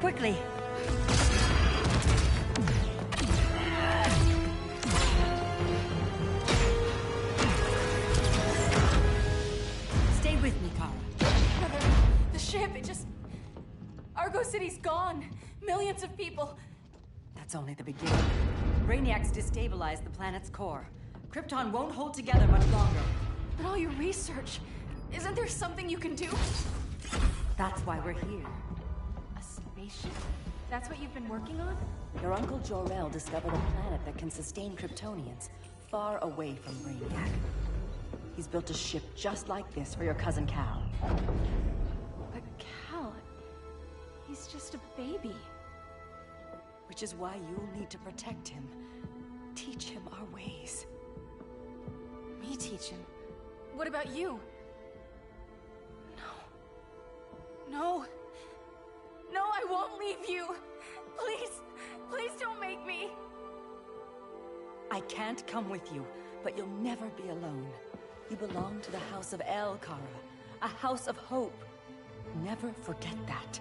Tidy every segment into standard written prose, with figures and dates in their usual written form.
quickly. Stay with me, Kara. Brother, the ship, it just... Argo City's gone. Millions of people. That's only the beginning. Brainiac's destabilized the planet's core. Krypton won't hold together much longer. But all your research, isn't there something you can do? That's why we're here. A spaceship? That's what you've been working on? Your Uncle Jor-El discovered a planet that can sustain Kryptonians, far away from Brainiac. He's built a ship just like this for your cousin Cal. But Cal... he's just a baby. Which is why you'll need to protect him. Teach him our ways. Me teach him? What about you? No. No, I won't leave you. Please, please don't make me. I can't come with you, but you'll never be alone. You belong to the House of El, Kara. A house of hope. Never forget that.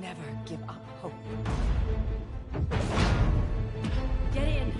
Never give up hope. Get in.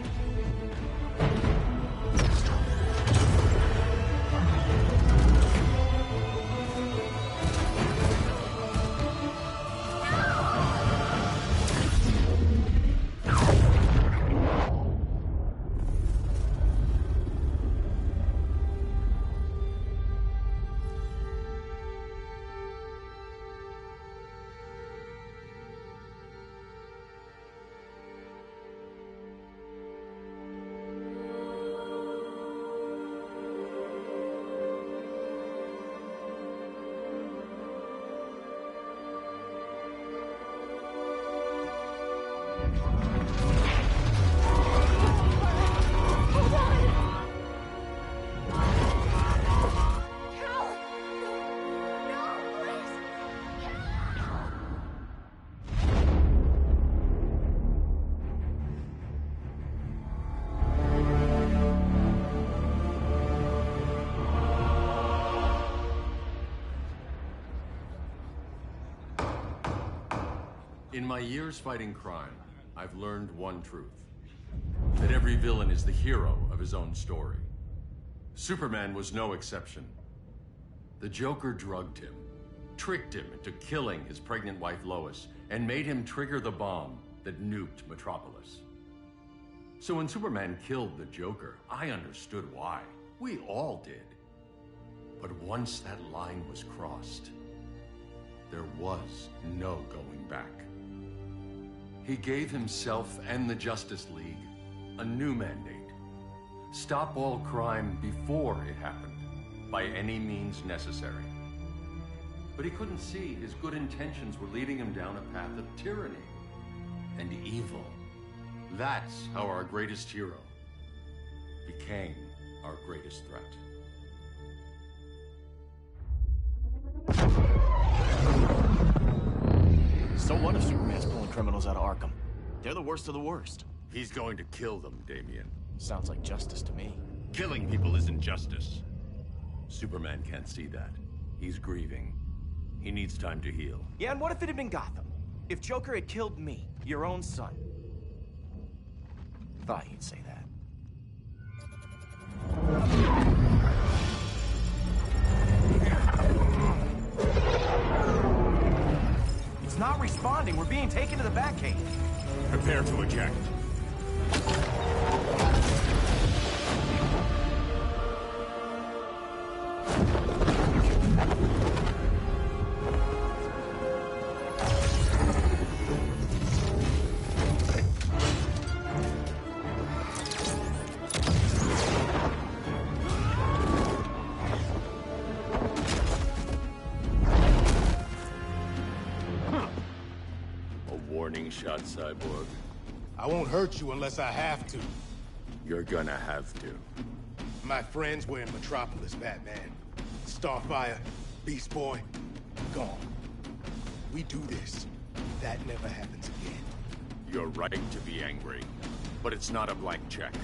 In my years fighting crime, I've learned one truth. That every villain is the hero of his own story. Superman was no exception. The Joker drugged him, tricked him into killing his pregnant wife Lois, and made him trigger the bomb that nuked Metropolis. So when Superman killed the Joker, I understood why. We all did. But once that line was crossed, there was no going back. He gave himself and the Justice League a new mandate. Stop all crime before it happened, by any means necessary. But he couldn't see his good intentions were leading him down a path of tyranny and evil. That's how our greatest hero became our greatest threat. So what if Superman's pulling criminals out of Arkham? They're the worst of the worst. He's going to kill them, Damian. Sounds like justice to me. Killing people isn't justice. Superman can't see that. He's grieving. He needs time to heal. Yeah, and what if it had been Gotham? If Joker had killed me, your own son? Thought you'd say that. It's not responding. We're being taken to the Batcave. Prepare to eject. Warning shot, Cyborg. I won't hurt you unless I have to. You're gonna have to. My friends were in Metropolis, Batman. Starfire, Beast Boy, gone. We do this. That never happens again. You're right to be angry, but it's not a blank check.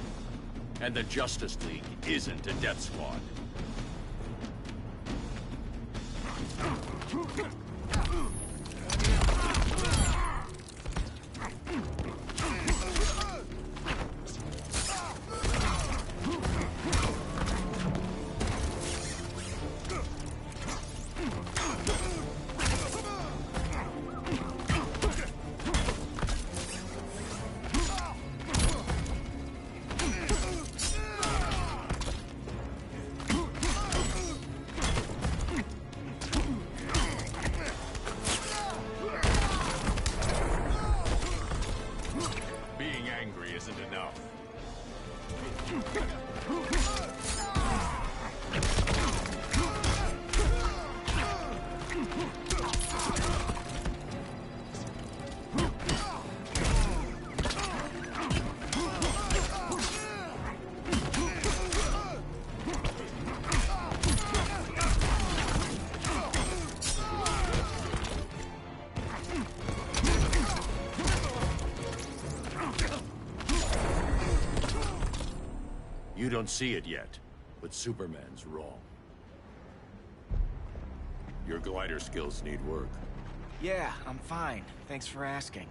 And the Justice League isn't a death squad. isn't enough. You don't see it yet, but Superman's wrong. Your glider skills need work. Yeah, I'm fine. Thanks for asking.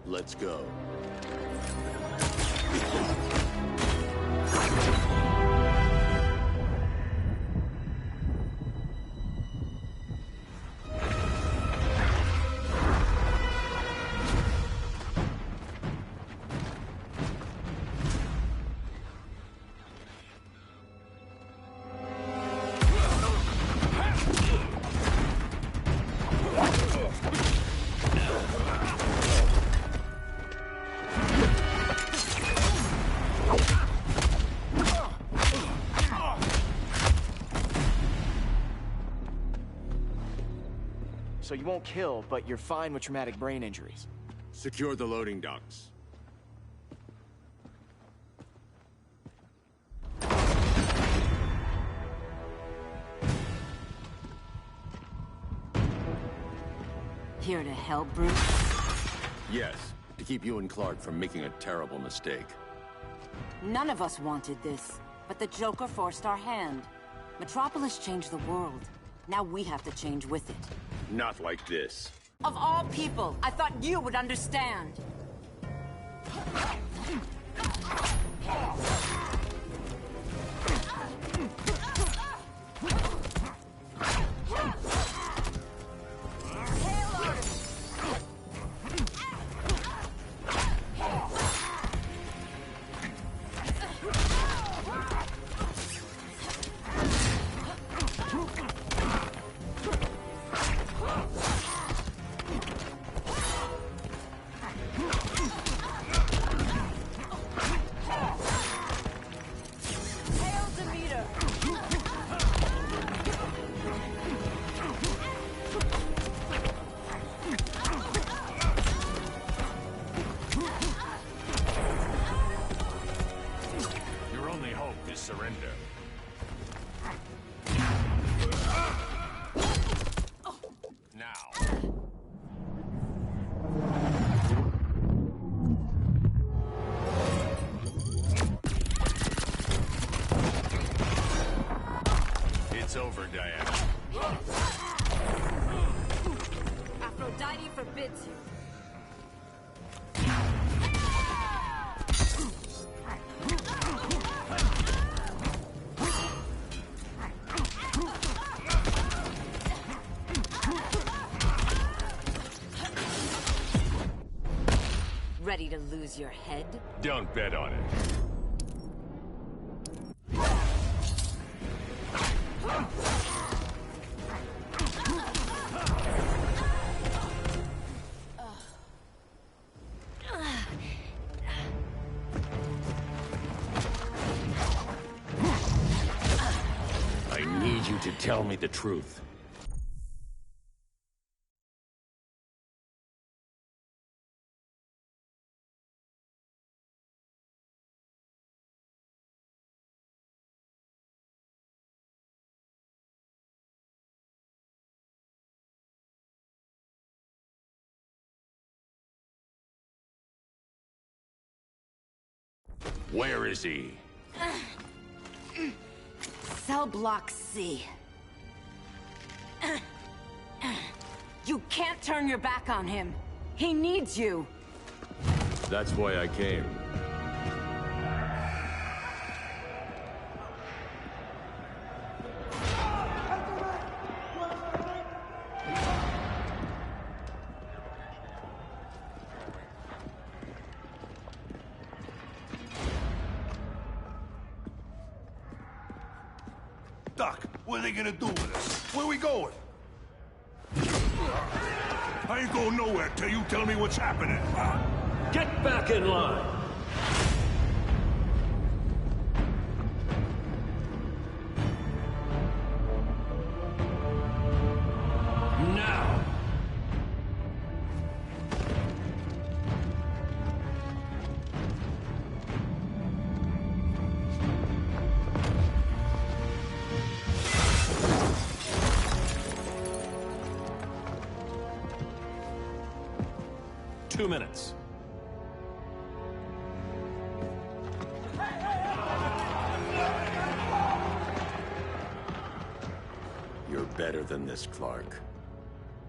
Let's go. So you won't kill, but you're fine with traumatic brain injuries. Secure the loading docks. Here to help, Bruce? Yes, to keep you and Clark from making a terrible mistake. None of us wanted this, but the Joker forced our hand. Metropolis changed the world. Now we have to change with it. Not like this. Of all people, I thought you would understand. Surrender. Now. It's over, Diana. Aphrodite forbids you. Ready to lose your head? Don't bet on it. I need you to tell me the truth. Where is he? Cell block C. You can't turn your back on him. He needs you. That's why I came. Doc, what are they gonna do with us? Where we going? I ain't going nowhere till you tell me what's happening. Get back in line! 2 minutes. You're better than this, Clark.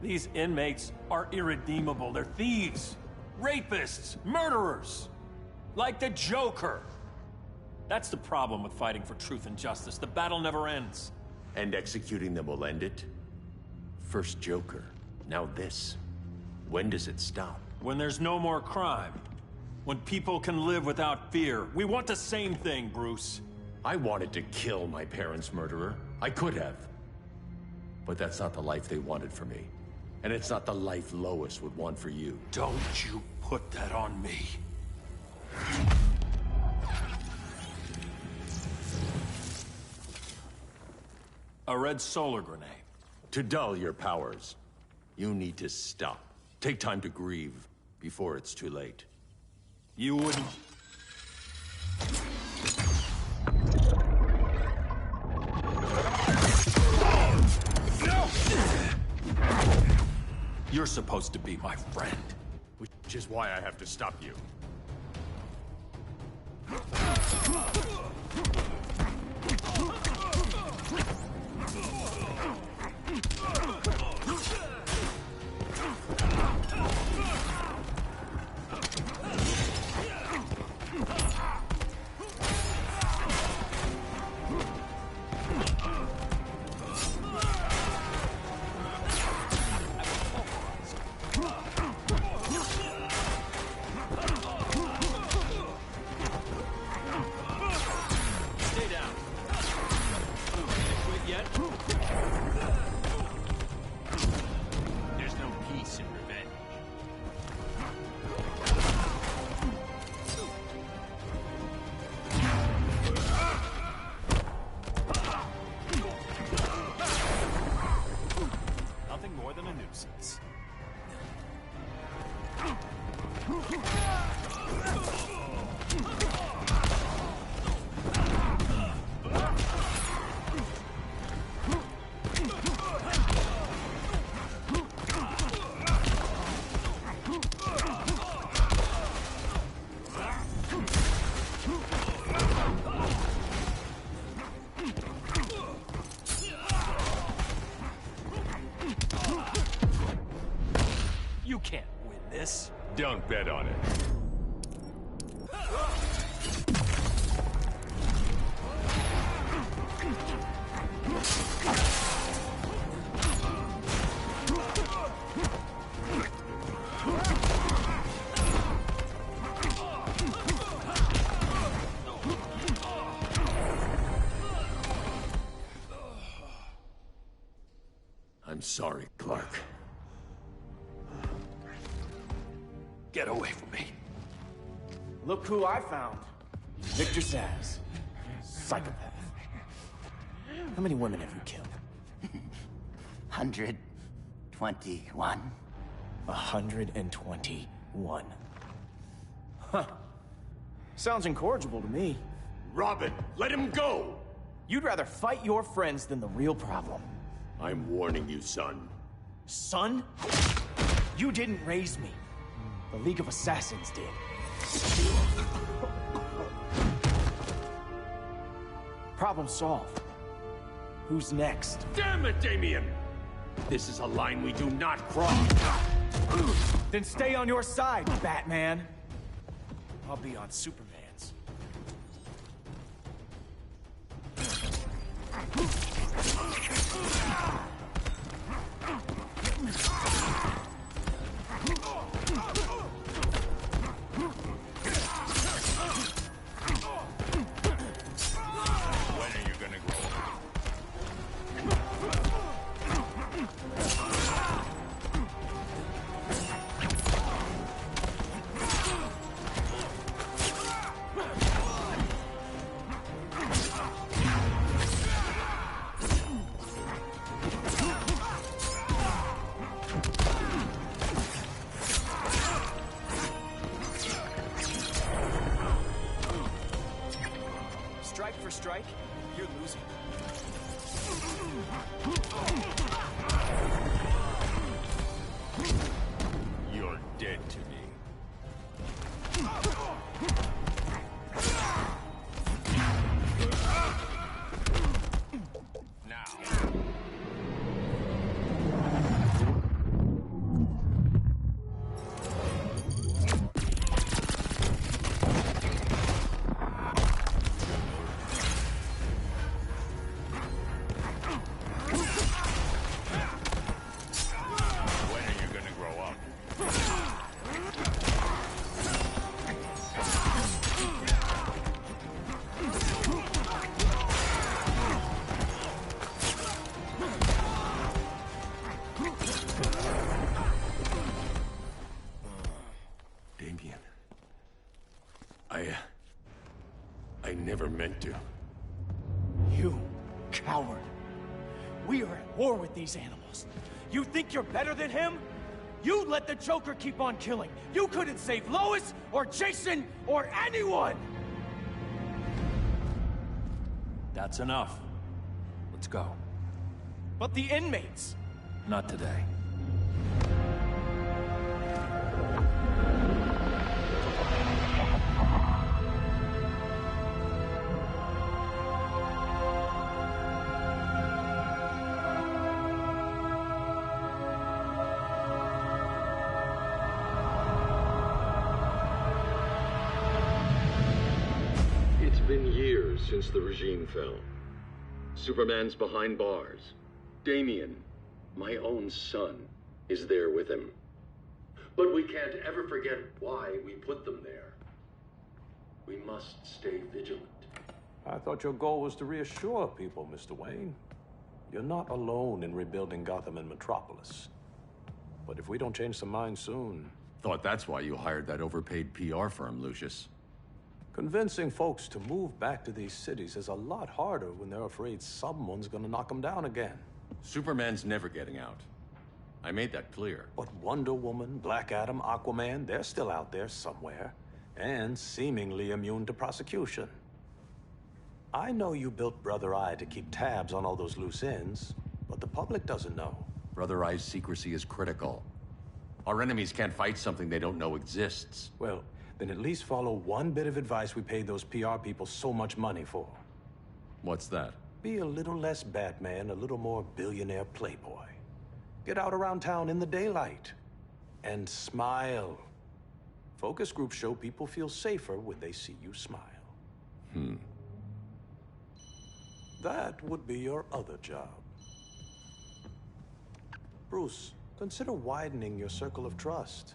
These inmates are irredeemable. They're thieves, rapists, murderers. Like the Joker. That's the problem with fighting for truth and justice. The battle never ends. And executing them will end it? First Joker, now this. When does it stop? When there's no more crime. When people can live without fear. We want the same thing, Bruce. I wanted to kill my parents' murderer. I could have. But that's not the life they wanted for me. And it's not the life Lois would want for you. Don't you put that on me. A red solar grenade. To dull your powers, you need to stop. Take time to grieve before it's too late. You wouldn't... You're supposed to be my friend. Which is why I have to stop you. You can't win this. Don't bet on it. I'm sorry, Clark. Get away from me. Look who I found. Victor Zsasz. Psychopath. How many women have you killed? 121. 121. Huh. Sounds incorrigible to me. Robin, let him go! You'd rather fight your friends than the real problem. I'm warning you, son. Son? You didn't raise me. The League of Assassins did. Problem solved. Who's next? Damn it, Damien! This is a line we do not cross. Then stay on your side, Batman. I'll be on Superman's. Strike for strike, you're losing. You're dead to me. Damien. I never meant to. You coward. We are at war with these animals. You think you're better than him? You let the Joker keep on killing. You couldn't save Lois, or Jason, or anyone! That's enough. Let's go. But the inmates! Not today. It's been years since the regime fell. Superman's behind bars. Damien, my own son, is there with him. But we can't ever forget why we put them there. We must stay vigilant. I thought your goal was to reassure people, Mr. Wayne. You're not alone in rebuilding Gotham and Metropolis. But if we don't change some minds soon... Thought that's why you hired that overpaid PR firm, Lucius. Convincing folks to move back to these cities is a lot harder when they're afraid someone's gonna knock them down again. Superman's never getting out. I made that clear. But Wonder Woman, Black Adam, Aquaman, they're still out there somewhere. And seemingly immune to prosecution. I know you built Brother Eye to keep tabs on all those loose ends, but the public doesn't know. Brother Eye's secrecy is critical. Our enemies can't fight something they don't know exists. Well, then at least follow one bit of advice we paid those PR people so much money for. What's that? Be a little less Batman, a little more billionaire playboy. Get out around town in the daylight. And smile. Focus groups show people feel safer when they see you smile. That would be your other job. Bruce, consider widening your circle of trust.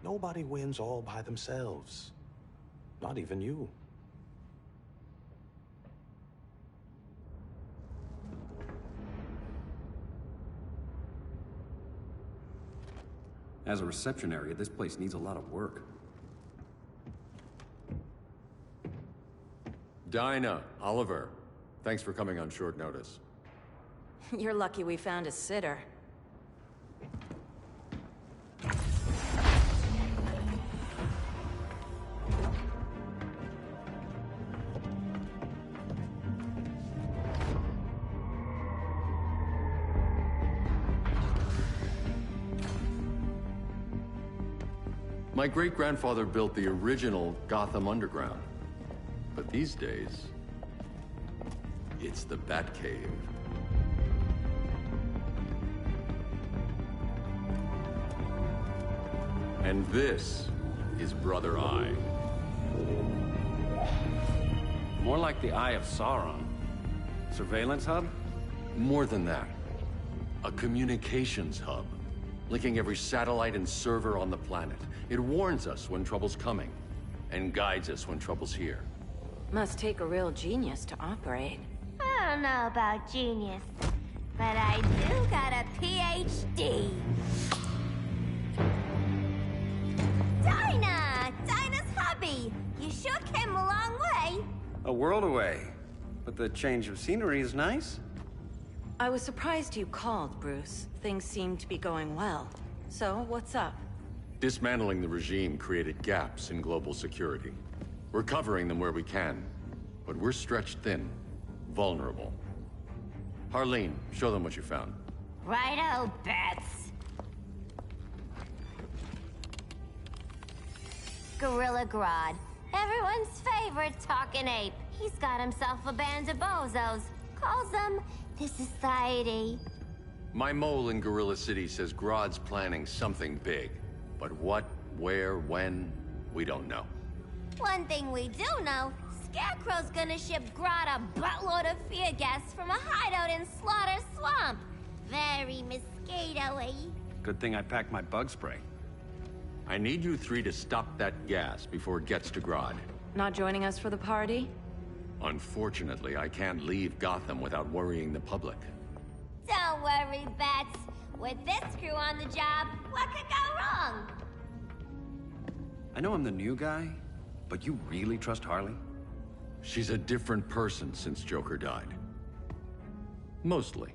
Nobody wins all by themselves. Not even you. As a reception area, this place needs a lot of work. Dinah, Oliver, thanks for coming on short notice. You're lucky we found a sitter. My great-grandfather built the original Gotham Underground. But these days, it's the Batcave. And this is Brother Eye. More like the Eye of Sauron. Surveillance hub? More than that. A communications hub, linking every satellite and server on the planet. It warns us when trouble's coming, and guides us when trouble's here. Must take a real genius to operate. I don't know about genius, but I do got a PhD. Dinah! Dinah's hubby! You sure came a long way. A world away. But the change of scenery is nice. I was surprised you called, Bruce. Things seem to be going well. So, what's up? Dismantling the regime created gaps in global security. We're covering them where we can, but we're stretched thin, vulnerable. Harleen, show them what you found. Righto, Bats. Gorilla Grodd. Everyone's favorite talking ape. He's got himself a band of bozos. Calls them the Society. My mole in Gorilla City says Grodd's planning something big. But what, where, when, we don't know. One thing we do know, Scarecrow's gonna ship Grodd a buttload of fear gas from a hideout in Slaughter Swamp. Very mosquito-y. Good thing I packed my bug spray. I need you three to stop that gas before it gets to Grodd. Not joining us for the party? Unfortunately, I can't leave Gotham without worrying the public. Don't worry, Bats. With this crew on the job, what could go wrong? I know I'm the new guy, but you really trust Harley? She's a different person since Joker died. Mostly.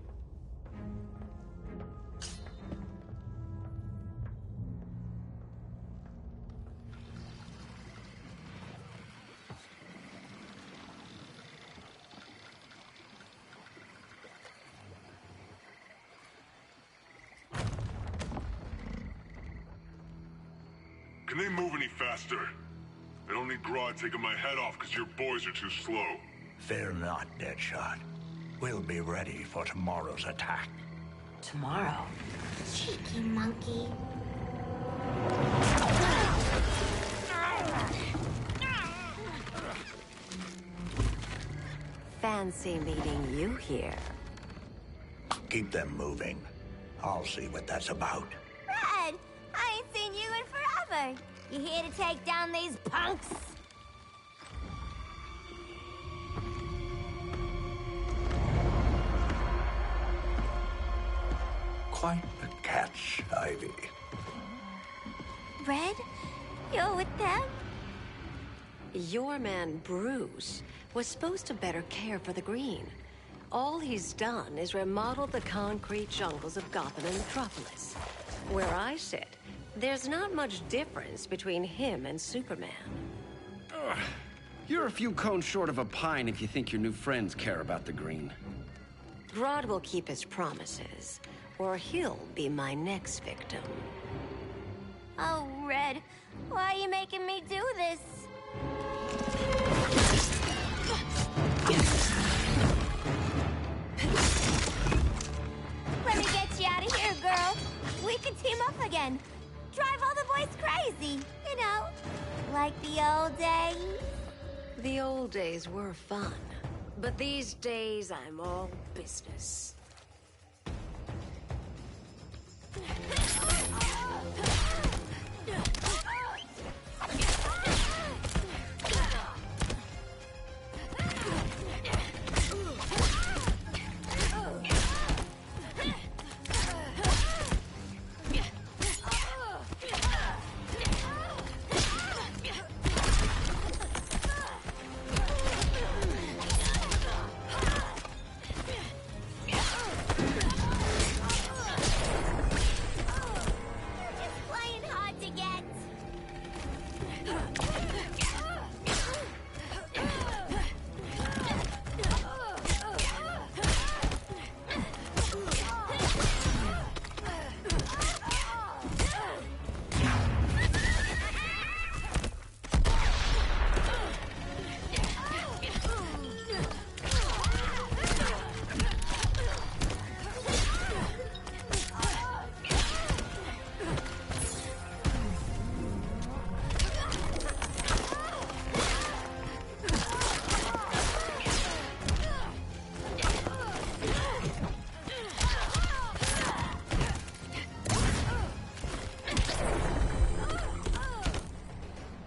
Can they move any faster? I don't need Grodd taking my head off because your boys are too slow. Fear not, Deadshot. We'll be ready for tomorrow's attack. Tomorrow? Cheeky monkey. Fancy meeting you here. Keep them moving. I'll see what that's about. Red, I ain't seen you in forever. You here to take down these punks? Quite the catch, Ivy. Red, you're with them? Your man, Bruce, was supposed to better care for the Green. All he's done is remodel the concrete jungles of Gotham and Metropolis. Where I sit, there's not much difference between him and Superman. Ugh. You're a few cones short of a pine if you think your new friends care about the Green. Grodd will keep his promises, or he'll be my next victim. Oh, Red, why are you making me do this? Let me get you out of here, girl. We can team up again. Drive all the boys crazy, you know, like the old days. The old days were fun, but these days I'm all business.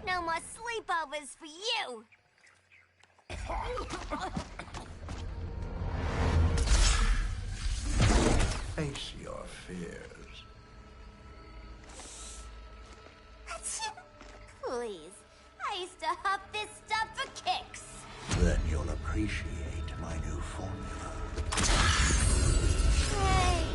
No more sleepovers for you. Face your fears. Please, I used to huff this stuff for kicks. Then you'll appreciate my new formula. Hey.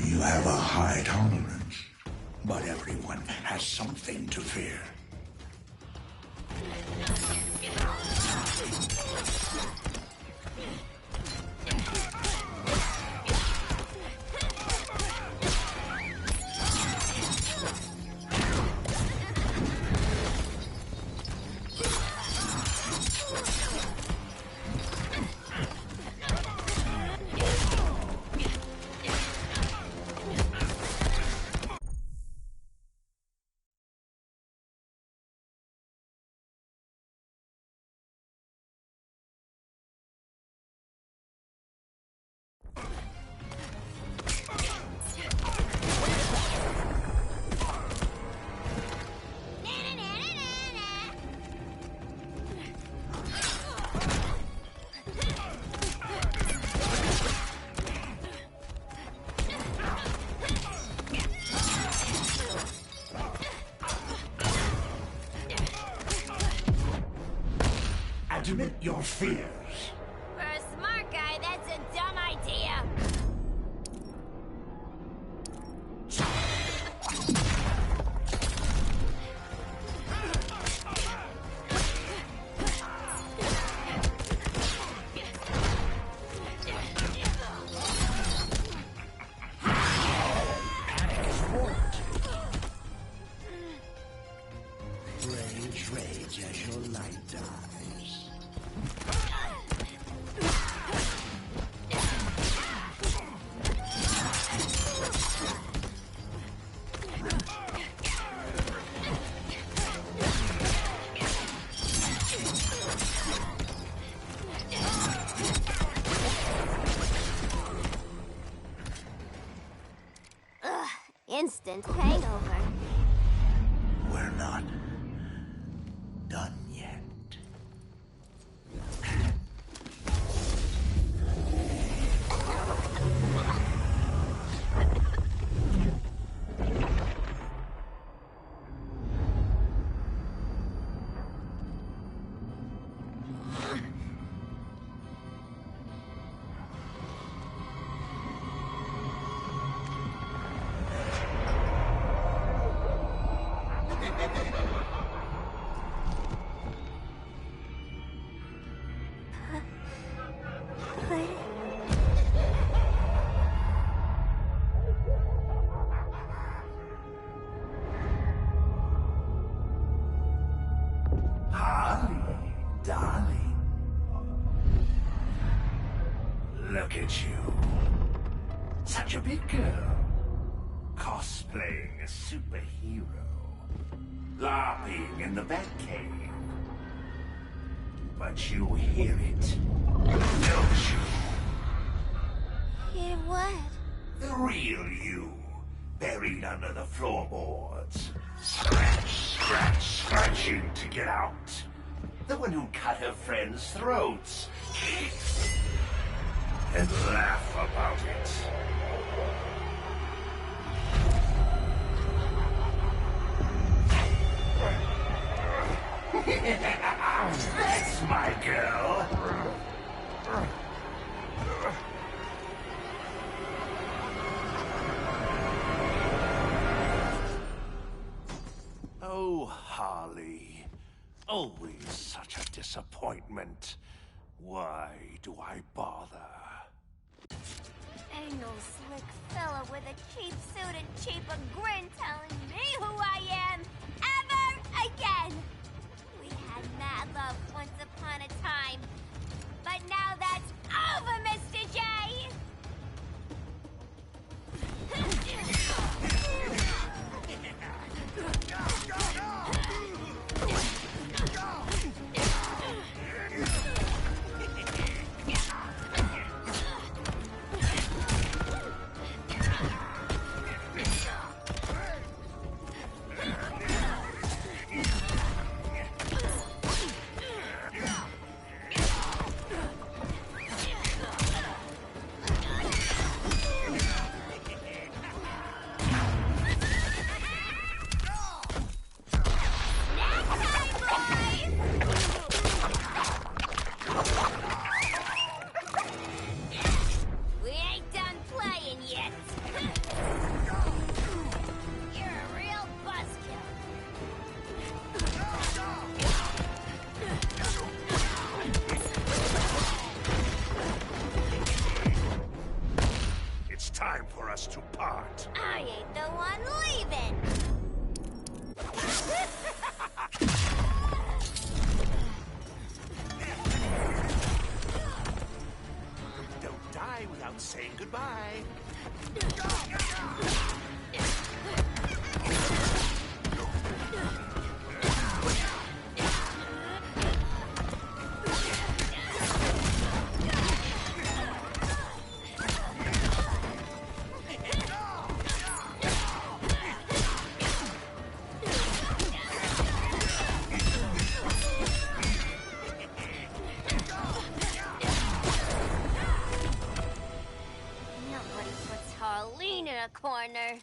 You have a high tolerance, but everyone has something to fear. admit your fears. For a smart guy, that's a dumb idea. Rage as your light dies. Ugh, instant hangover. We're not done yet. Harley, darling. Look at you. Such a big girl. Cosplaying a superhero. LARPing in the Batcave. But you hear it, don't you? Hear what? The real you, buried under the floorboards. Scratch, scratch, scratching to get out. The one who cut her friends' throats. And laugh about it. That's my girl. Oh, Harley. Always such a disappointment. Why do I bother? Ain't no slick fella with a cheap suit and cheaper grin telling me who I am ever again. We had mad love once upon a time, but now that's over, Mr. J. Time for us to part. I ain't the one leaving. Don't die without saying goodbye. Nobody puts Harleen in a corner.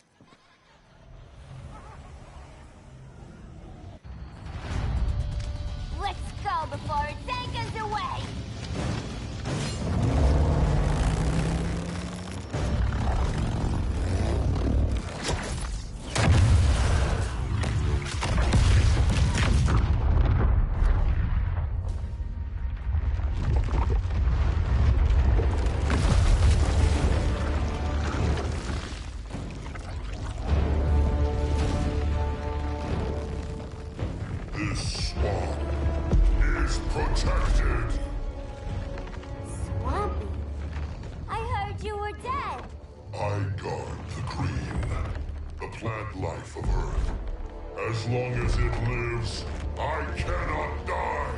protected! Swampy? I heard you were dead. I guard the green, the plant life of Earth. As long as it lives, I cannot die!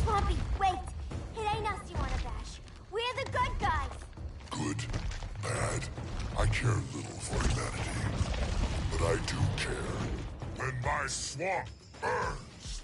Swampy, wait! It ain't us you wanna bash. We're the good guys! Good, bad, I care little for humanity. But I do care when my swamp burns!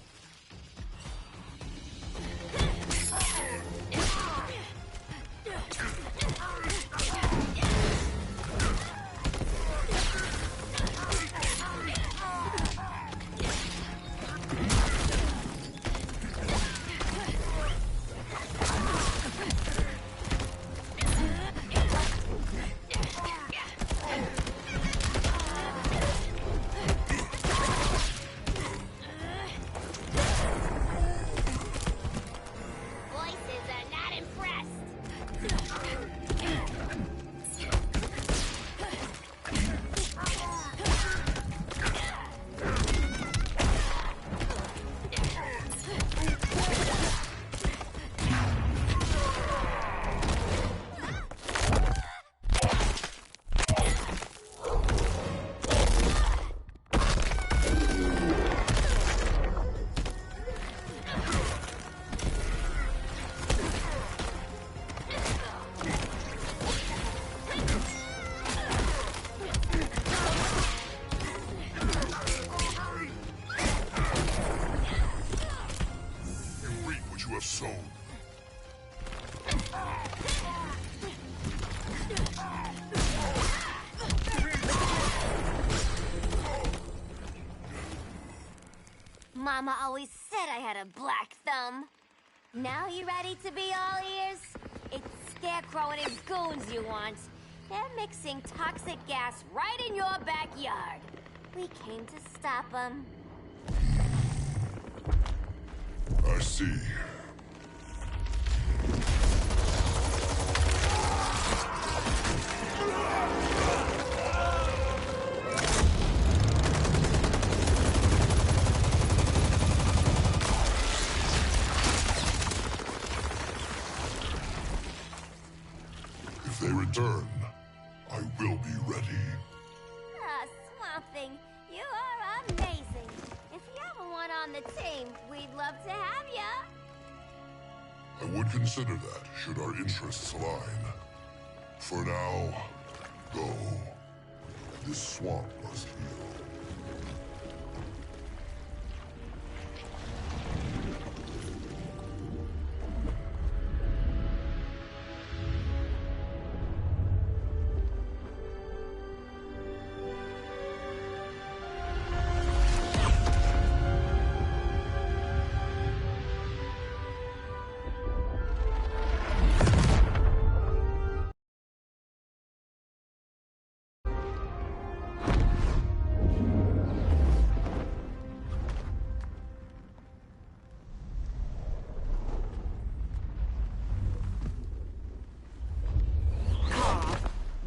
Mama always said I had a black thumb. Now you ready to be all ears? It's Scarecrow and his goons you want. They're mixing toxic gas right in your backyard. We came to stop them. I see. If they return, I will be ready. Ah, Swamp Thing, you are amazing. If you ever want on the team, we'd love to have ya. I would consider that, should our interests align. For now, go. This swamp must heal.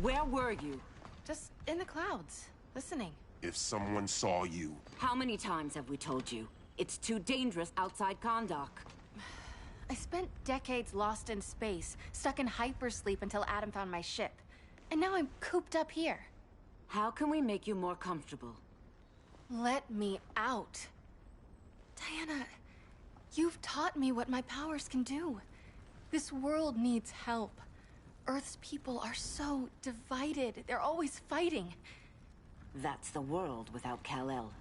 Where were you? Just in the clouds, listening. If someone saw you... How many times have we told you? It's too dangerous outside Kahndaq. I spent decades lost in space, stuck in hypersleep until Adam found my ship. And now I'm cooped up here. How can we make you more comfortable? Let me out. Diana, you've taught me what my powers can do. This world needs help. Earth's people are so divided. They're always fighting. That's the world without Kal-El.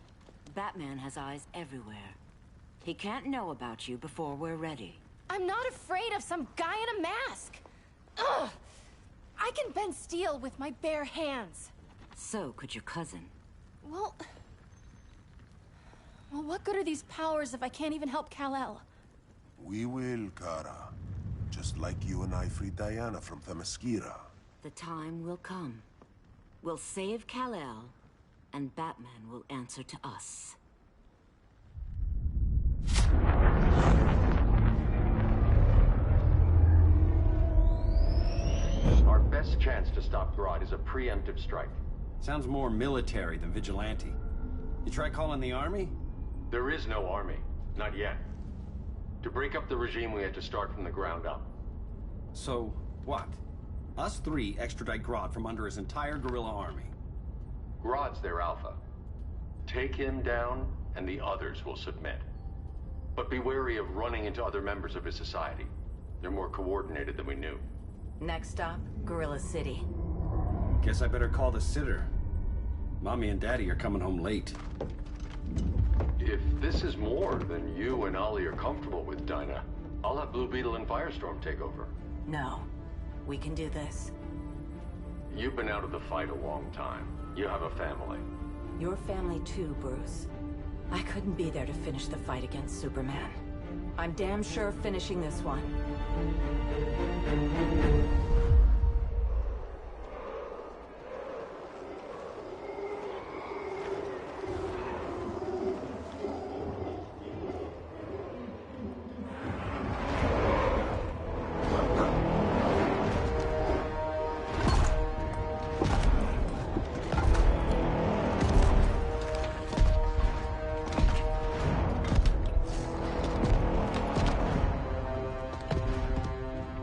Batman has eyes everywhere. He can't know about you before we're ready. I'm not afraid of some guy in a mask. Ugh! I can bend steel with my bare hands. So could your cousin. Well, what good are these powers if I can't even help Kal-El? We will, Kara. Just like you and I freed Diana from Themyscira. The time will come. We'll save Kal-El, and Batman will answer to us. Our best chance to stop Grodd is a preemptive strike. Sounds more military than vigilante. You try calling the army? There is no army. Not yet. To break up the regime, we had to start from the ground up. So, what? Us three extradite Grodd from under his entire guerrilla army. Grodd's their alpha. Take him down, and the others will submit. But be wary of running into other members of his society. They're more coordinated than we knew. Next stop, Gorilla City. Guess I better call the sitter. Mommy and Daddy are coming home late. If this is more than you and Ollie are comfortable with, Dinah, I'll have Blue Beetle and Firestorm take over. No. We can do this. You've been out of the fight a long time. You have a family. Your family too, Bruce. I couldn't be there to finish the fight against Superman. I'm damn sure finishing this one.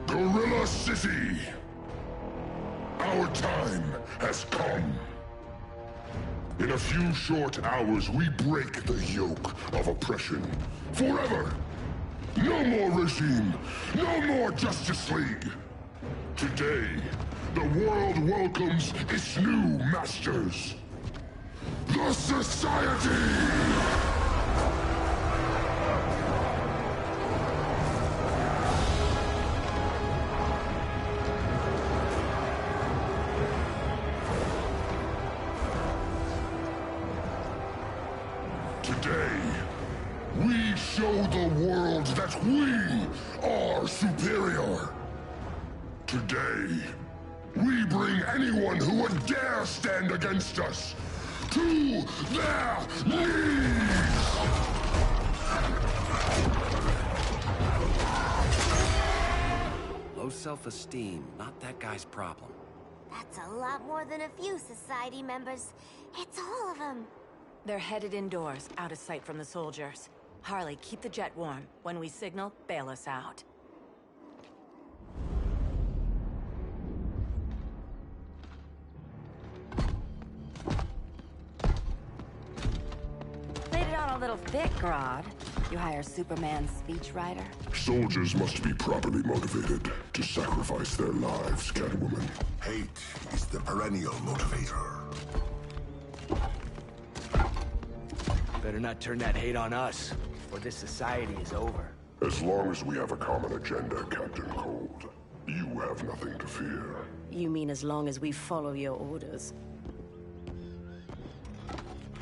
Gorilla City! Our time has come. In a few short hours, we break the yoke of oppression. Forever! No more regime! No more Justice League! Today, the world welcomes its new masters. The Society! Today, we show the world that we are superior. Today, we bring anyone who would dare stand against us to their knees! Low self-esteem, not that guy's problem. That's a lot more than a few Society members. It's all of them. They're headed indoors, out of sight from the soldiers. Harley, keep the jet warm. When we signal, bail us out. Played it on a little thick, Grodd. You hire Superman's speechwriter? Soldiers must be properly motivated to sacrifice their lives, Catwoman. Hate is the perennial motivator. Better not turn that hate on us, or this society is over. As long as we have a common agenda, Captain Cold, you have nothing to fear. You mean as long as we follow your orders?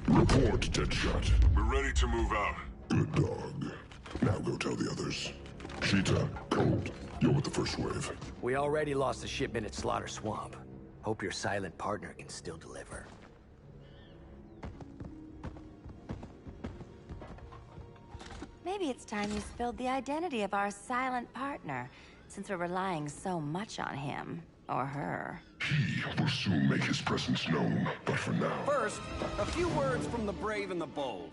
Report, Deadshot. We're ready to move out. Good dog. Now go tell the others. Cheetah, Cold, you're with the first wave. We already lost a shipment at Slaughter Swamp. Hope your silent partner can still deliver. Maybe it's time you spilled the identity of our silent partner, since we're relying so much on him. Or her. He will soon make his presence known, but for now... First, a few words from the brave and the bold.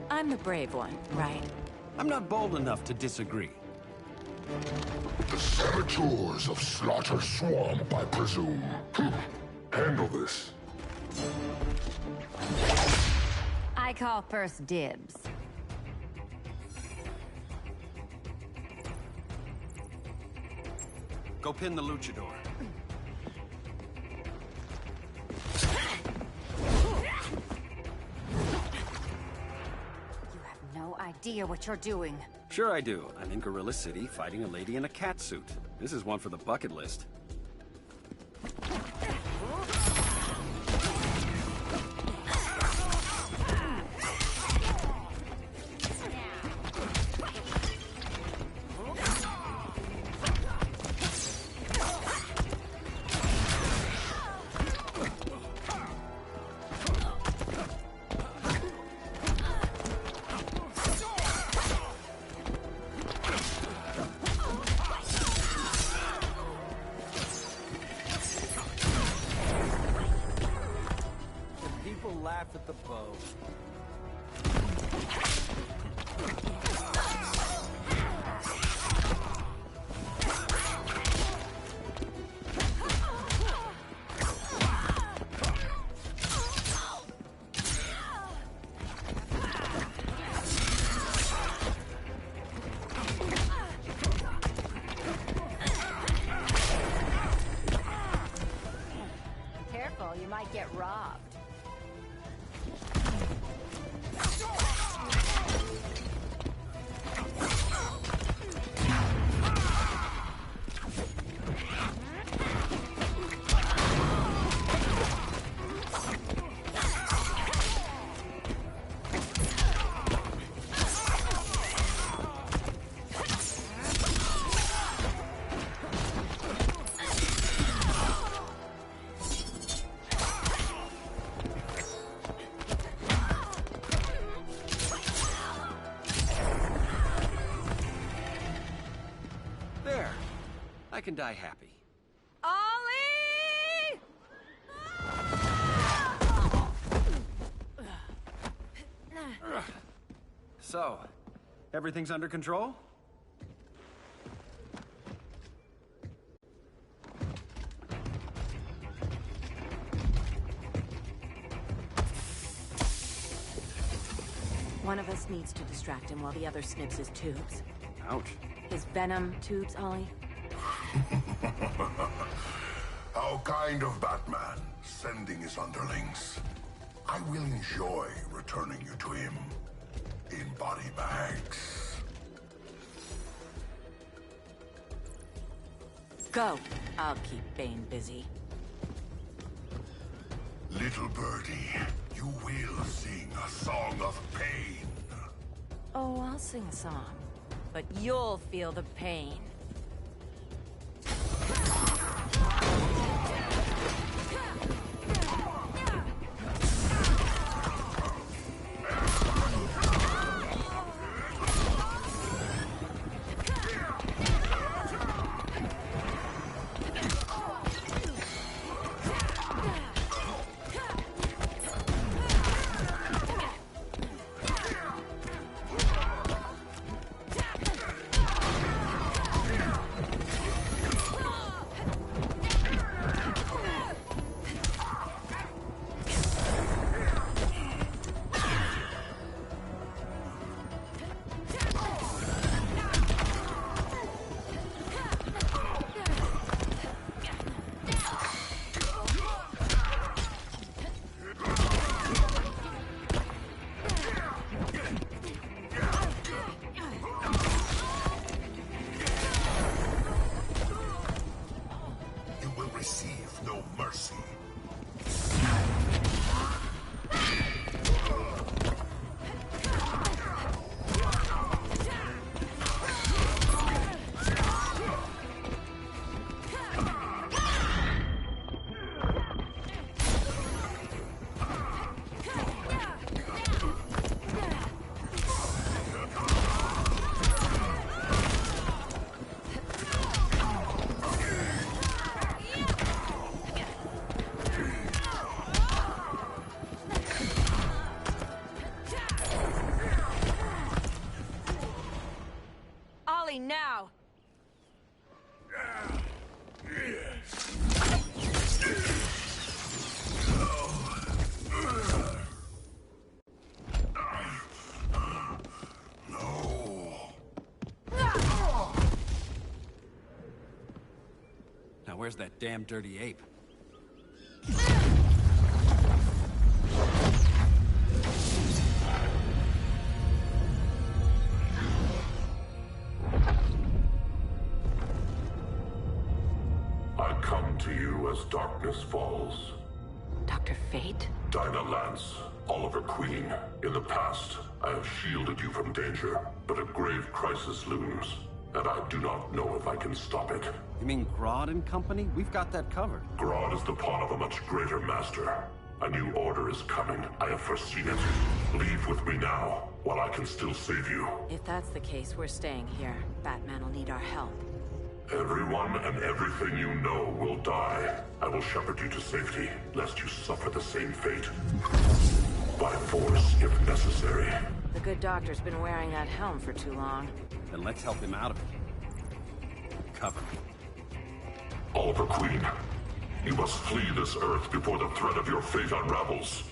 I'm the brave one, right? I'm not bold enough to disagree. The saboteurs of Slaughter Swamp, I presume. Handle this. I call first dibs. Go pin the luchador. You have no idea what you're doing. Sure I do. I'm in Gorilla City fighting a lady in a cat suit. This is one for the bucket list. laugh at the bow. Careful, you might get robbed. There. I can die happy. Ollie! So, everything's under control? One of us needs to distract him while the other snips his tubes. Ouch. His venom tubes, Ollie? How kind of Batman, sending his underlings. I will enjoy returning you to him in body bags. Go. I'll keep Bane busy. Little birdie, you will sing a song of pain. Oh, I'll sing a song. But you'll feel the pain. Now! Now where's that damn dirty ape? As darkness falls. Dr. Fate? Dinah Lance, Oliver Queen. In the past, I have shielded you from danger, but a grave crisis looms, and I do not know if I can stop it. You mean Grodd and company? We've got that covered. Grodd is the pawn of a much greater master. A new order is coming. I have foreseen it. Leave with me now, while I can still save you. If that's the case, we're staying here. Batman will need our help. Everyone and everything you know will die. I will shepherd you to safety, lest you suffer the same fate. By force, if necessary. The good doctor's been wearing that helm for too long. Then let's help him out of it. Cover me. Oliver Queen, you must flee this Earth before the threat of your fate unravels.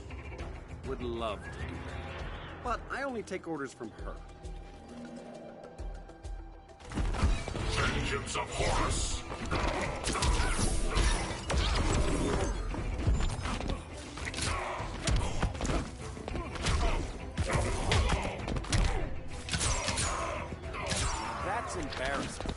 Would love to do that. But I only take orders from her. Vengeance of Horus! That's embarrassing.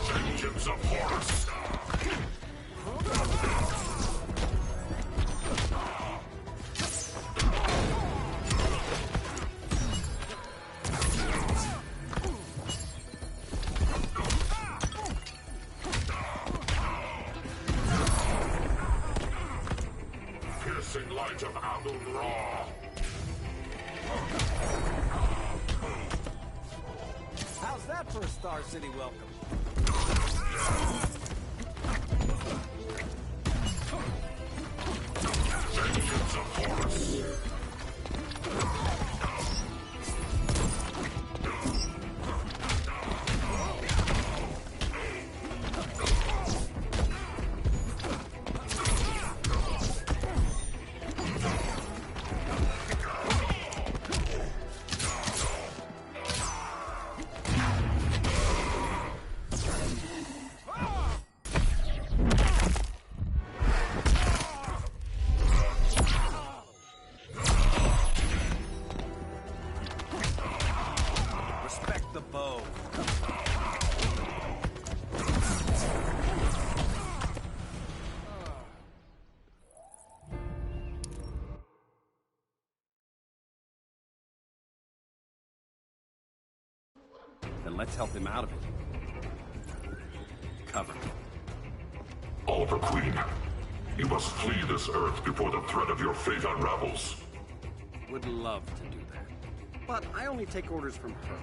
Vengeance of Horus! Piercing light of Amun-Ra! How's that for a Star City welcome? Vengeance of Horus! Respect the bow. Then let's help him out of it. Cover me. Oliver Queen, you must flee this Earth before the threat of your fate unravels. Would love to do that. But I only take orders from her.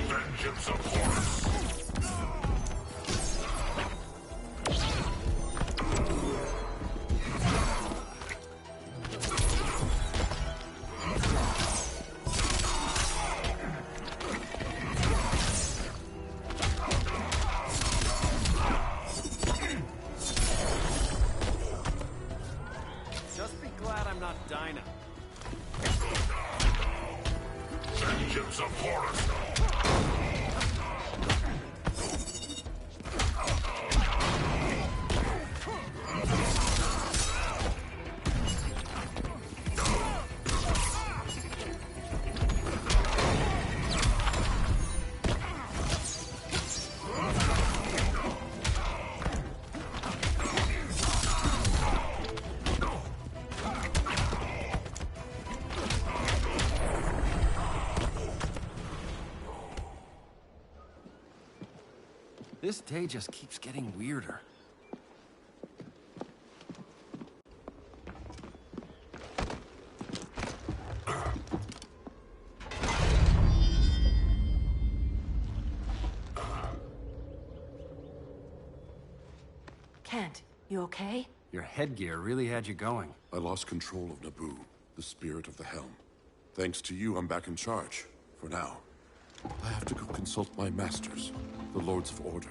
Vengeance of Horus! Just be glad I'm not Dinah. Vengeance of Horus! This day just keeps getting weirder. Kent, you okay? Your headgear really had you going. I lost control of Naboo, the spirit of the helm. Thanks to you, I'm back in charge. For now. I have to go consult my masters, the Lords of Order.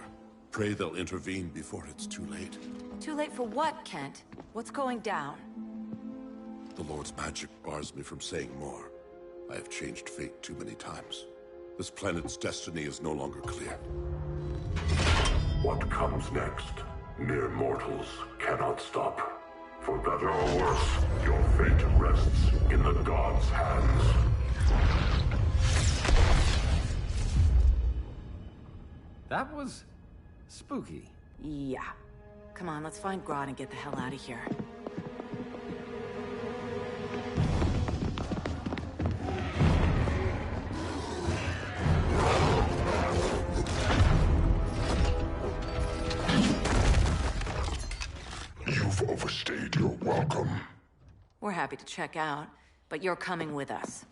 Pray they'll intervene before it's too late. Too late for what, Kent? What's going down? The Lord's magic bars me from saying more. I have changed fate too many times. This planet's destiny is no longer clear. What comes next, mere mortals cannot stop. For better or worse, your fate rests in the gods' hands. That was... spooky. Yeah. Come on, let's find Grodd and get the hell out of here. You've overstayed your welcome. We're happy to check out, but you're coming with us.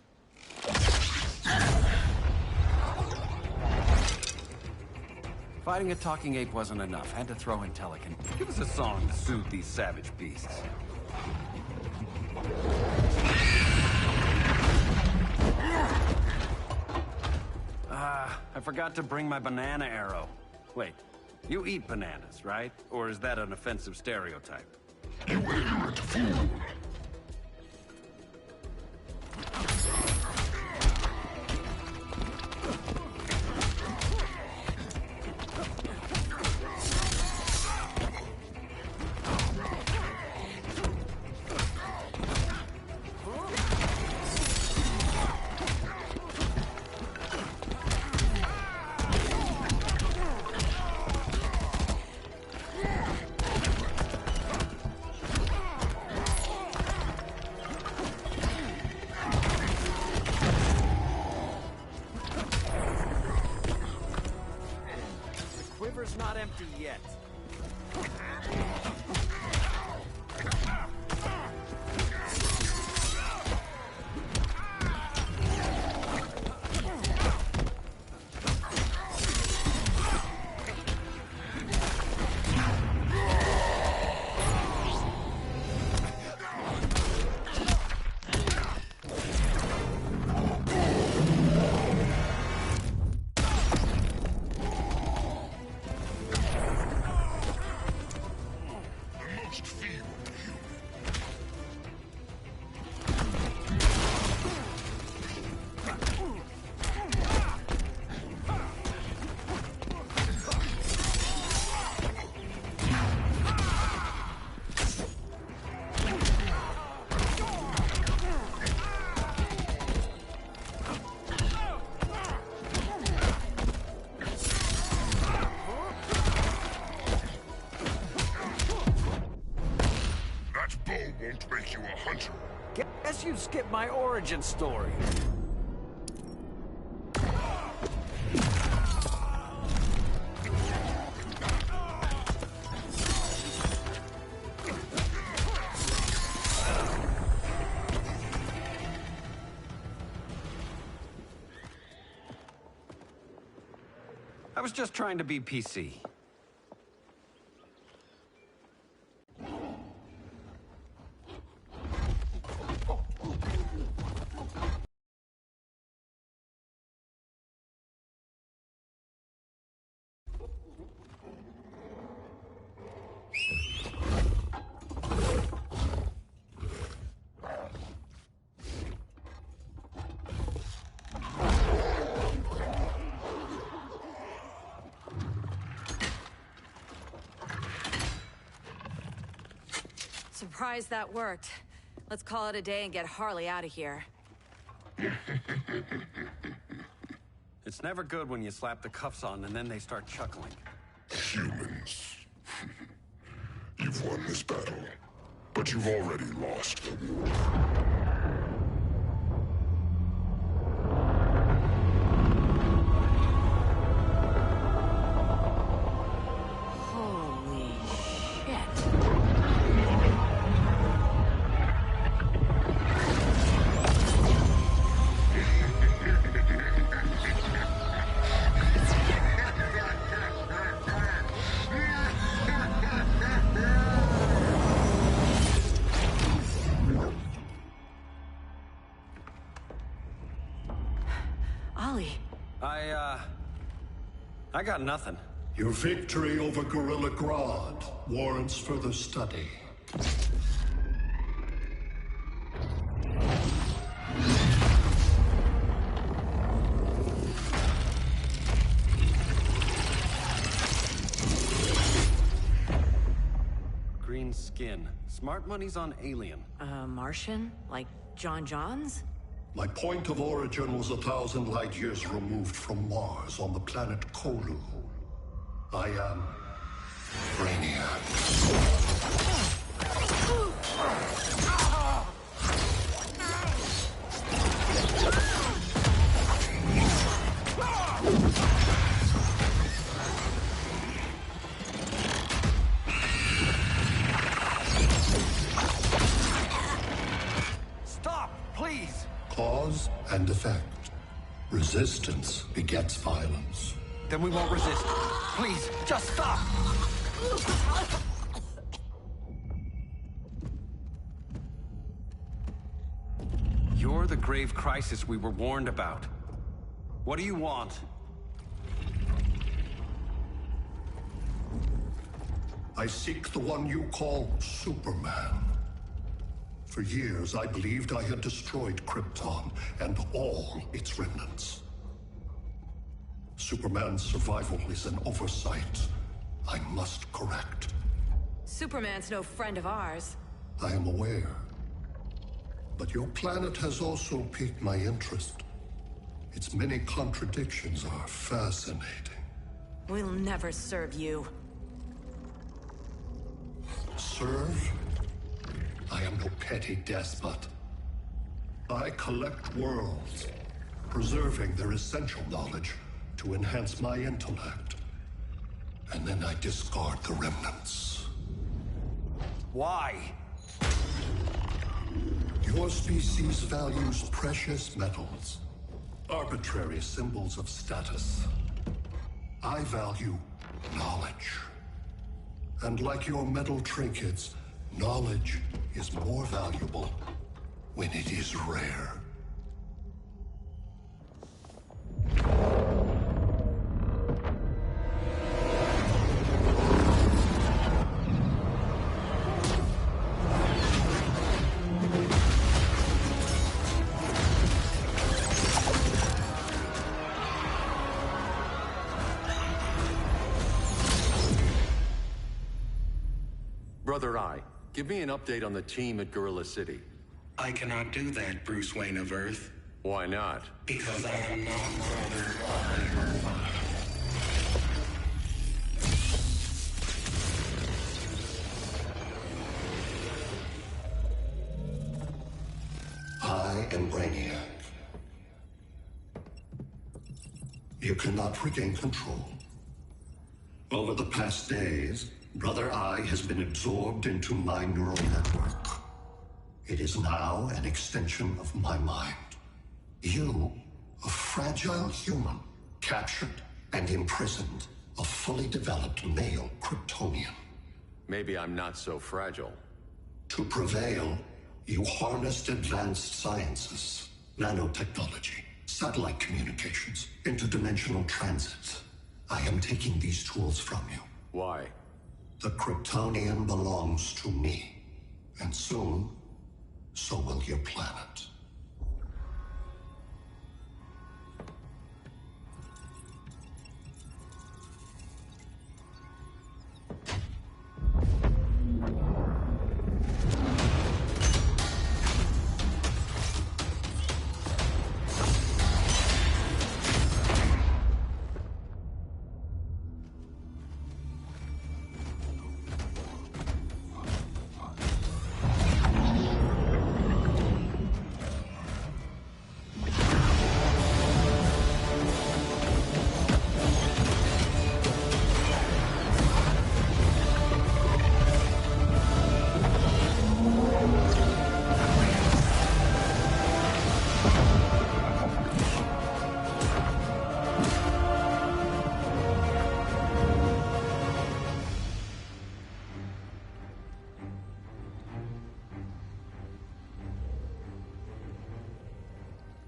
Fighting a talking ape wasn't enough. Had to throw in Telekin. Give us a song to soothe these savage beasts. I forgot to bring my banana arrow. Wait, you eat bananas, right? Or is that an offensive stereotype? You ignorant fool! Not empty yet. Won't make you a hunter. Guess you skipped my origin story. I was just trying to be PC. Surprised that worked. Let's call it a day and get Harley out of here. It's never good when you slap the cuffs on and then they start chuckling. Humans. You've won this battle, but you've already lost the war. I got nothing. Your victory over Gorilla Grodd warrants further study. Green skin. Smart money's on alien. Martian? Like John Johns? My point of origin was 1,000 light years removed from Mars on the planet Kolu. I am Brainiac. Stop, please! Cause and effect. Resistance begets violence. Then we won't resist. Please, just stop! You're the grave crisis we were warned about. What do you want? I seek the one you call Superman. For years, I believed I had destroyed Krypton and all its remnants. Superman's survival is an oversight I must correct. Superman's no friend of ours. I am aware. But your planet has also piqued my interest. Its many contradictions are fascinating. We'll never serve you. Serve? I am no petty despot. I collect worlds, preserving their essential knowledge to enhance my intellect. And then I discard the remnants. Why? Your species values precious metals, arbitrary symbols of status. I value knowledge. And like your metal trinkets, knowledge is more valuable when it is rare. Brother Eye, give me an update on the team at Gorilla City. I cannot do that, Bruce Wayne of Earth. Why not? Because I am not Brother. I am Brainiac. You cannot regain control. Over the past days, Brother Eye has been absorbed into my neural network. It is now an extension of my mind. You, a fragile human, captured and imprisoned a fully developed male Kryptonian. Maybe I'm not so fragile. To prevail, you harnessed advanced sciences, nanotechnology, satellite communications, interdimensional transit. I am taking these tools from you. Why? The Kryptonian belongs to me. And soon, so will your planet.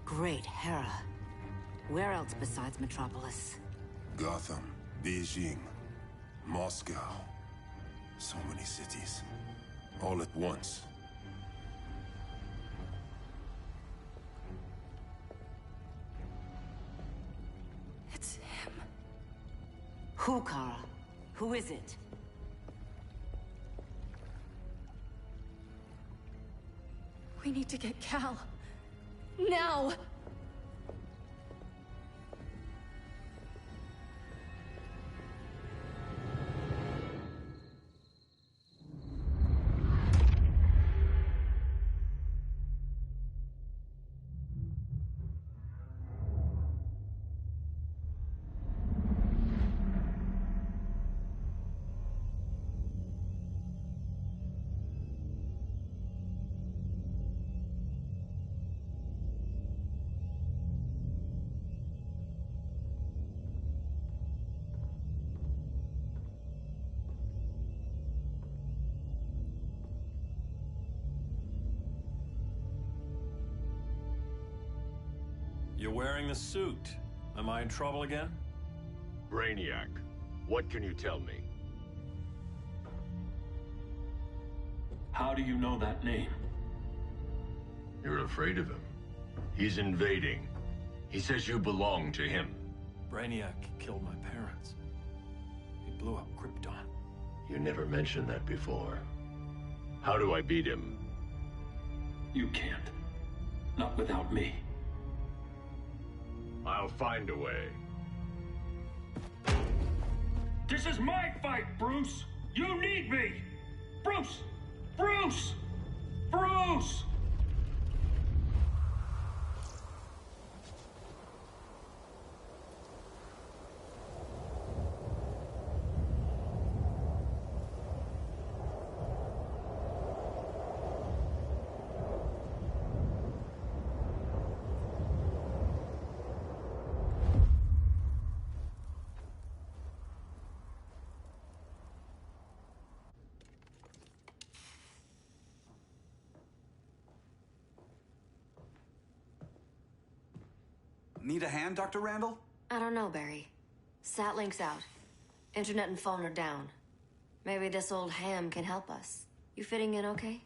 Great Hera. Where else besides Metropolis? Gotham, Beijing, Moscow. So many cities. All at once. It's him. Who, Kara? Who is it? We need to get Cal. Now! You're wearing the suit. Am I in trouble again? Brainiac, what can you tell me? How do you know that name? You're afraid of him. He's invading. He says you belong to him. Brainiac killed my parents. He blew up Krypton. You never mentioned that before. How do I beat him? You can't. Not without me. I'll find a way. This is my fight, Bruce! You need me! Bruce! Bruce! Bruce! Need a hand, Dr. Randall? I don't know, Barry. Satlink's out. Internet and phone are down. Maybe this old ham can help us. You fitting in okay?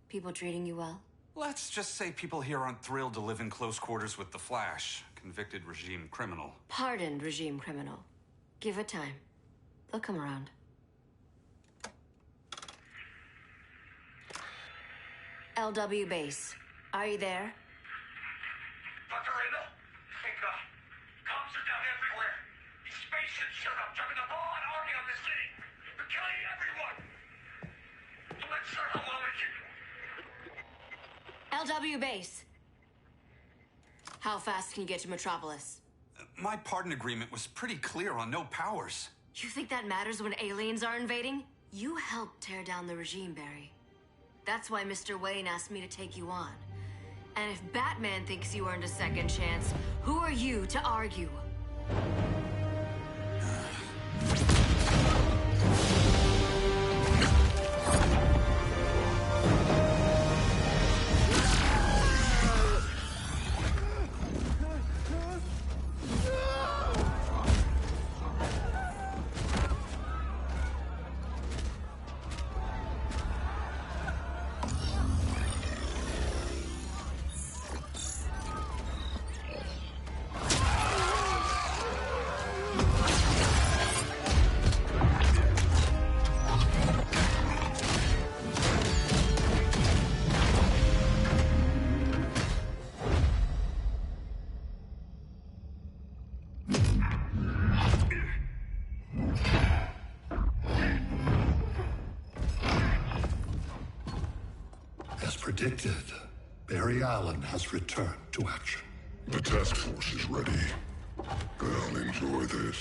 People treating you well? Let's just say people here aren't thrilled to live in close quarters with the Flash, convicted regime criminal. Pardoned regime criminal. Give it time. They'll come around. LW base. Are you there? Dr. Randall? Thank God. Cops are down everywhere. These spaceships showed up, dropping a ball and army on the city. They're killing everyone. I'm not sure how long it can... LW base. How fast can you get to Metropolis? My pardon agreement was pretty clear on no powers. You think that matters when aliens are invading? You helped tear down the regime, Barry. That's why Mr. Wayne asked me to take you on. And if Batman thinks you earned a second chance, who are you to argue? Predicted, Barry Allen has returned to action. The task force is ready. I'll enjoy this.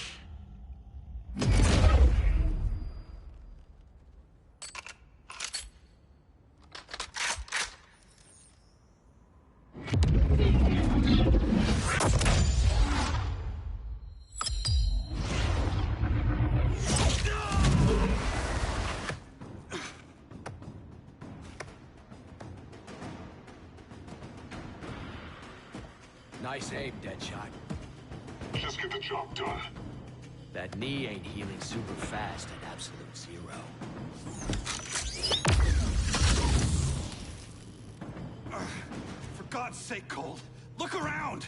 Nice aim, Deadshot. Just get the job done. That knee ain't healing super fast at absolute zero. For God's sake, Cold, look around!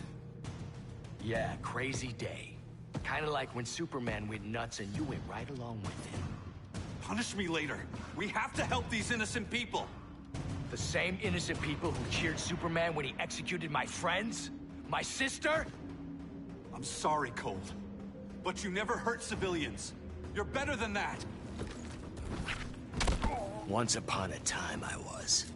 Yeah, crazy day. Kinda like when Superman went nuts and you went right along with him. Punish me later. We have to help these innocent people. The same innocent people who cheered Superman when he executed my friends? My sister? I'm sorry, Cold. But you never hurt civilians. You're better than that. Once upon a time, I was.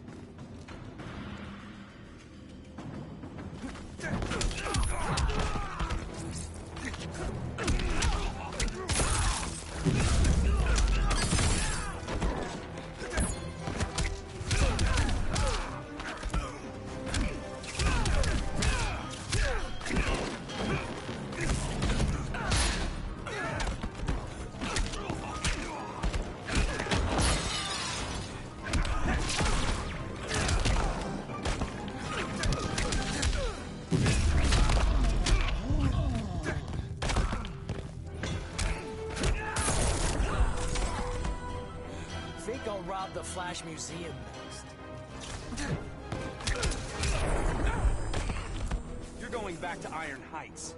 gonna rob the Flash Museum next? You're going back to Iron Heights.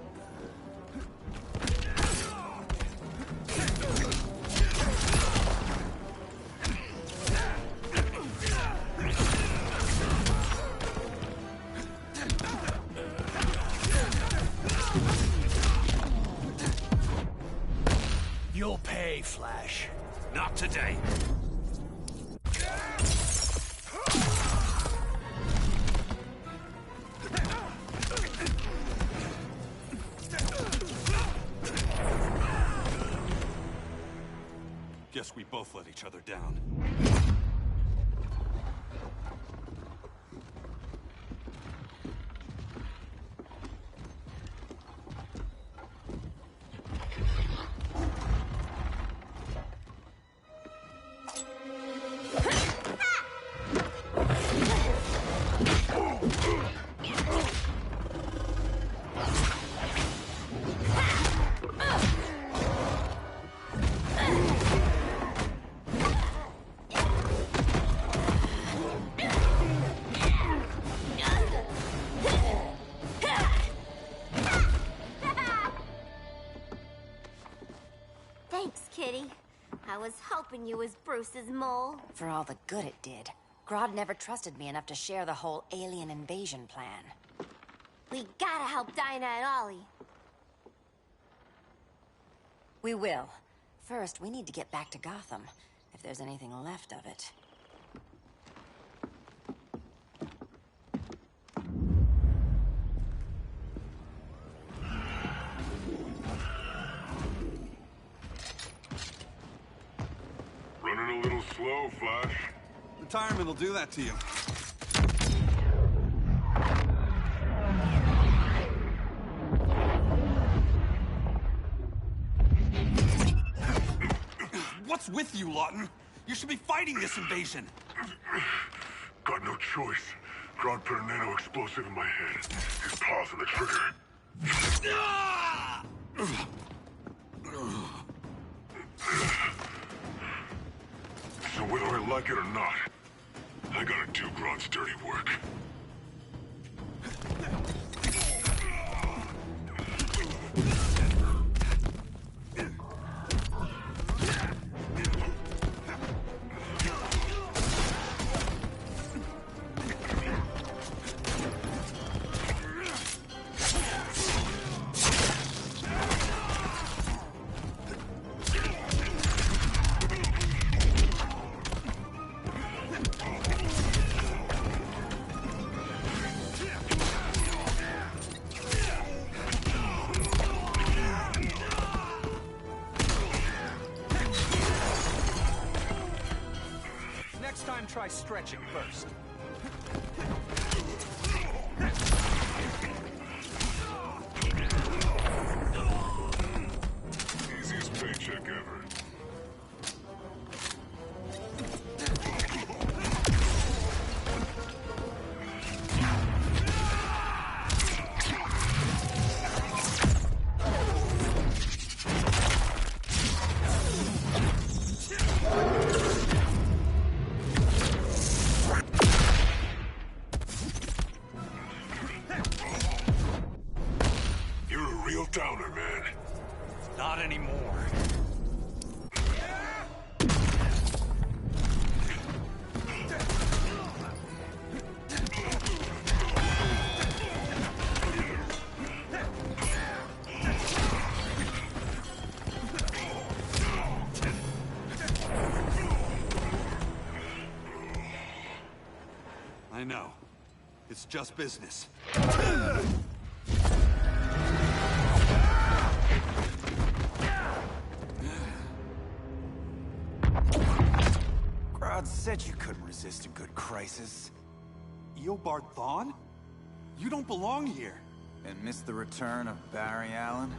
You'll pay, Flash. Not today. Guess we both let each other down. Thanks, Kitty. I was hoping you was Bruce's mole. For all the good it did. Grodd never trusted me enough to share the whole alien invasion plan. We gotta help Dinah and Ollie. We will. First, we need to get back to Gotham, if there's anything left of it. Running a little slow, Flash. Retirement will do that to you. What's with you, Lawton? You should be fighting this invasion. Got no choice. Grodd put a nano explosive in my head. His paws on the trigger. So whether I like it or not, I gotta do Grodd's dirty work. Next time, try stretching first. Easiest paycheck ever. You're a real downer, man. Not anymore. I know. It's just business. Grodd said you couldn't resist a good crisis. Eobard Thawne? You don't belong here. And miss the return of Barry Allen?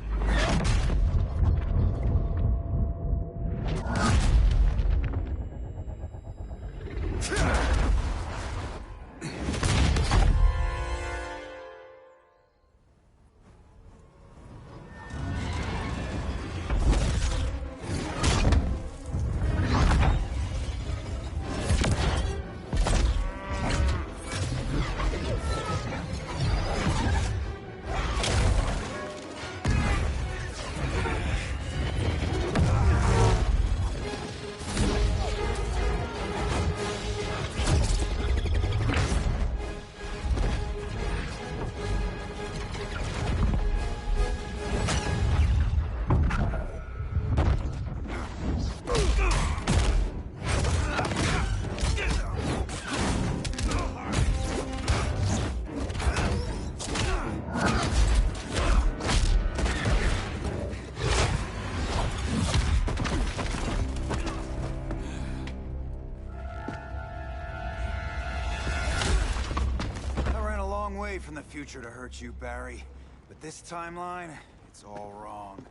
from the future to hurt you, Barry. But this timeline, it's all wrong.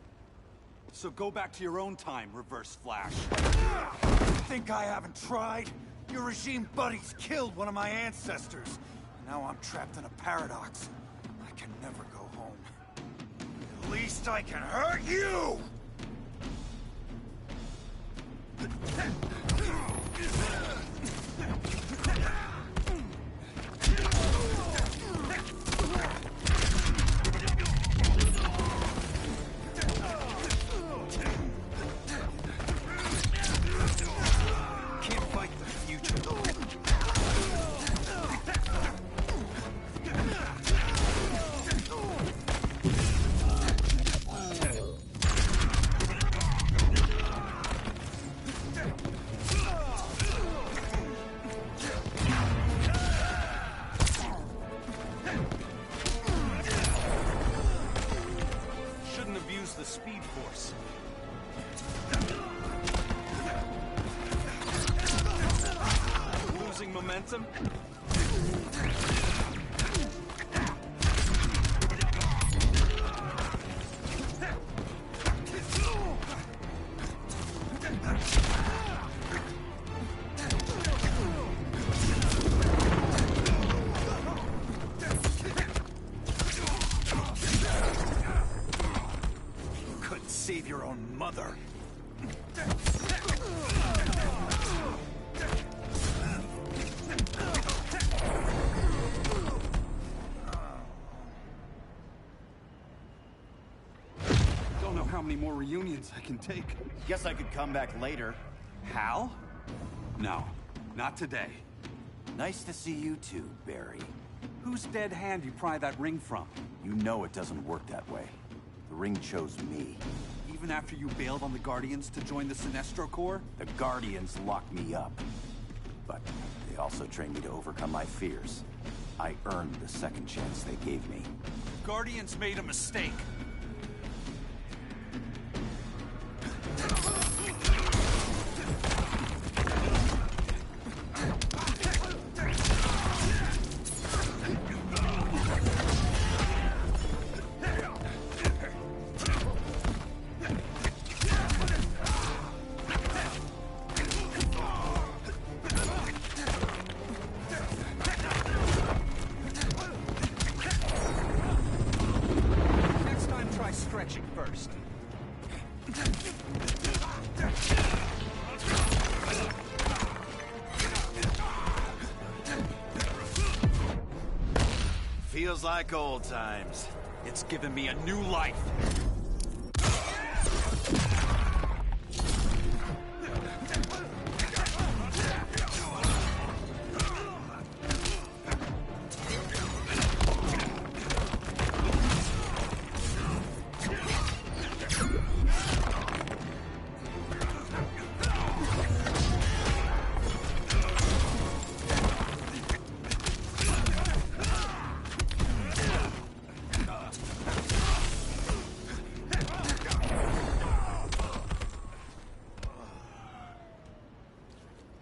So go back to your own time, Reverse Flash. Think I haven't tried? Your regime buddies killed one of my ancestors. And now I'm trapped in a paradox. I can never go home. At least I can hurt you! The Speed Force. Losing momentum? Save your own mother. Don't know how many more reunions I can take. Guess I could come back later. Hal? No, not today. Nice to see you too, Barry. Whose dead hand you pry that ring from? You know it doesn't work that way. The ring chose me. Even after you bailed on the Guardians to join the Sinestro Corps? The Guardians locked me up. But they also trained me to overcome my fears. I earned the second chance they gave me. Guardians made a mistake. Stretching first. Feels like old times. It's given me a new life.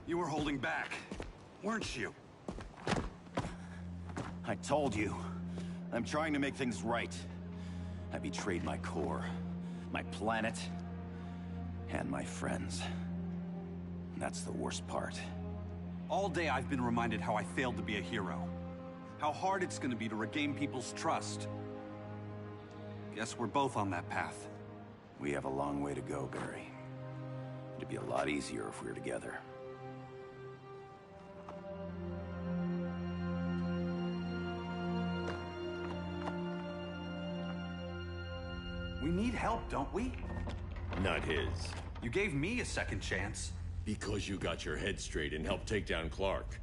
You were holding back, weren't you? I told you. I'm trying to make things right. I betrayed my core, my planet, and my friends. And that's the worst part. All day I've been reminded how I failed to be a hero. How hard it's gonna be to regain people's trust. Guess we're both on that path. We have a long way to go, Barry. It'd be a lot easier if we were together. We need help, don't we? Not his. You gave me a second chance. Because you got your head straight and helped take down Clark.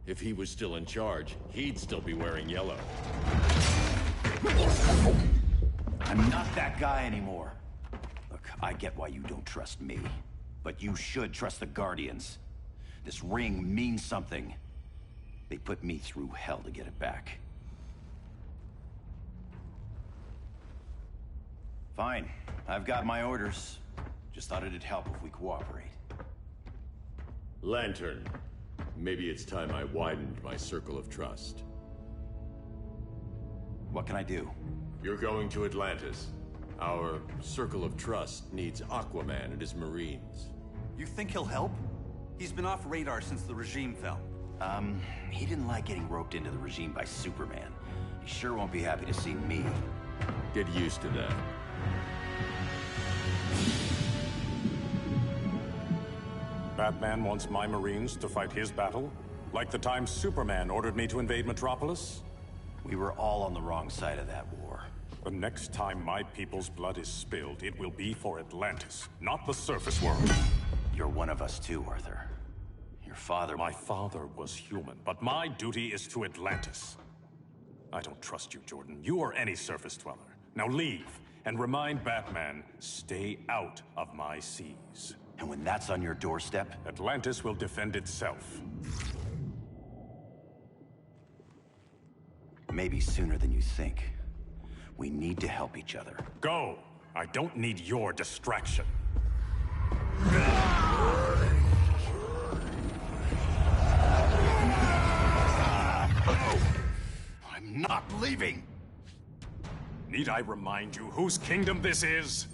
If he was still in charge, he'd still be wearing yellow. I'm not that guy anymore. Look, I get why you don't trust me. But you should trust the Guardians. This ring means something. They put me through hell to get it back. Fine. I've got my orders. Just thought it'd help if we cooperate. Lantern. Maybe it's time I widened my circle of trust. What can I do? You're going to Atlantis. Our Circle of Trust needs Aquaman and his Marines. You think he'll help? He's been off radar since the regime fell. He didn't like getting roped into the regime by Superman. He sure won't be happy to see me. Get used to that. Batman wants my Marines to fight his battle? Like the time Superman ordered me to invade Metropolis? We were all on the wrong side of that war. The next time my people's blood is spilled, it will be for Atlantis, not the surface world. You're one of us too, Arthur. Your father... My father was human, but my duty is to Atlantis. I don't trust you, Jordan. You or any surface dweller. Now leave, and remind Batman, stay out of my seas. And when that's on your doorstep... Atlantis will defend itself. Maybe sooner than you think. We need to help each other. Go! I don't need your distraction. I'm not leaving! Need I remind you whose kingdom this is?